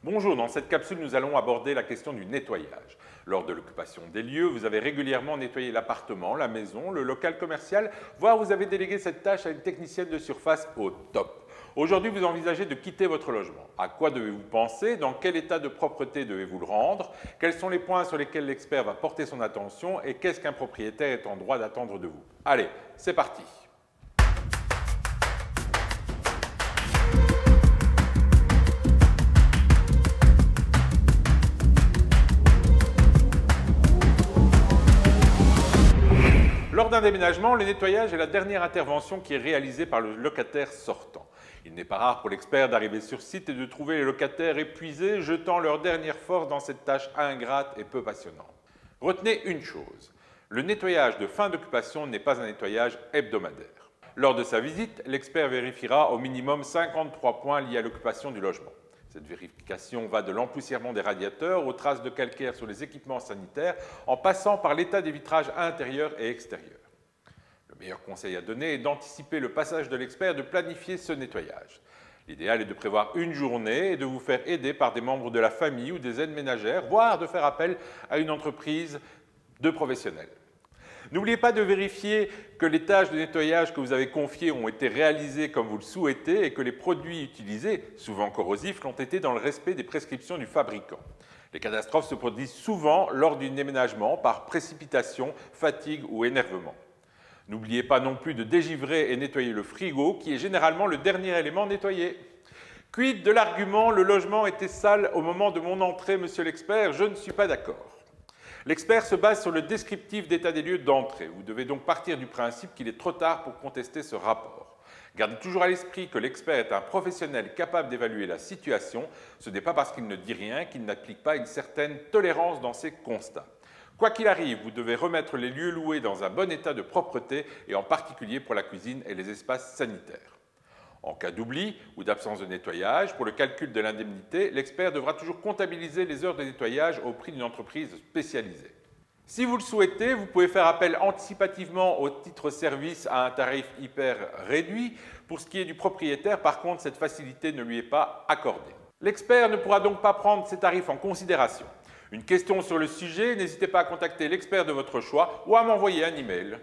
Bonjour, dans cette capsule, nous allons aborder la question du nettoyage. Lors de l'occupation des lieux, vous avez régulièrement nettoyé l'appartement, la maison, le local commercial, voire vous avez délégué cette tâche à une technicienne de surface au top. Aujourd'hui, vous envisagez de quitter votre logement. À quoi devez-vous penser? Dans quel état de propreté devez-vous le rendre? Quels sont les points sur lesquels l'expert va porter son attention? Et qu'est-ce qu'un propriétaire est en droit d'attendre de vous? Allez, c'est parti! Lors d'un déménagement, le nettoyage est la dernière intervention qui est réalisée par le locataire sortant. Il n'est pas rare pour l'expert d'arriver sur site et de trouver les locataires épuisés, jetant leur dernière force dans cette tâche ingrate et peu passionnante. Retenez une chose, le nettoyage de fin d'occupation n'est pas un nettoyage hebdomadaire. Lors de sa visite, l'expert vérifiera au minimum 53 points liés à l'occupation du logement. Cette vérification va de l'empoussièrement des radiateurs aux traces de calcaire sur les équipements sanitaires, en passant par l'état des vitrages intérieurs et extérieurs. Le meilleur conseil à donner est d'anticiper le passage de l'expert et de planifier ce nettoyage. L'idéal est de prévoir une journée et de vous faire aider par des membres de la famille ou des aides ménagères, voire de faire appel à une entreprise de professionnels. N'oubliez pas de vérifier que les tâches de nettoyage que vous avez confiées ont été réalisées comme vous le souhaitez et que les produits utilisés, souvent corrosifs, l'ont été dans le respect des prescriptions du fabricant. Les catastrophes se produisent souvent lors du déménagement par précipitation, fatigue ou énervement. N'oubliez pas non plus de dégivrer et nettoyer le frigo qui est généralement le dernier élément nettoyé. Quid de l'argument « le logement était sale au moment de mon entrée, monsieur l'expert », je ne suis pas d'accord. L'expert se base sur le descriptif d'état des lieux d'entrée. Vous devez donc partir du principe qu'il est trop tard pour contester ce rapport. Gardez toujours à l'esprit que l'expert est un professionnel capable d'évaluer la situation. Ce n'est pas parce qu'il ne dit rien qu'il n'applique pas une certaine tolérance dans ses constats. Quoi qu'il arrive, vous devez remettre les lieux loués dans un bon état de propreté et en particulier pour la cuisine et les espaces sanitaires. En cas d'oubli ou d'absence de nettoyage, pour le calcul de l'indemnité, l'expert devra toujours comptabiliser les heures de nettoyage au prix d'une entreprise spécialisée. Si vous le souhaitez, vous pouvez faire appel anticipativement au titre service à un tarif hyper réduit. Pour ce qui est du propriétaire, par contre, cette facilité ne lui est pas accordée. L'expert ne pourra donc pas prendre ces tarifs en considération. Une question sur le sujet, n'hésitez pas à contacter l'expert de votre choix ou à m'envoyer un email.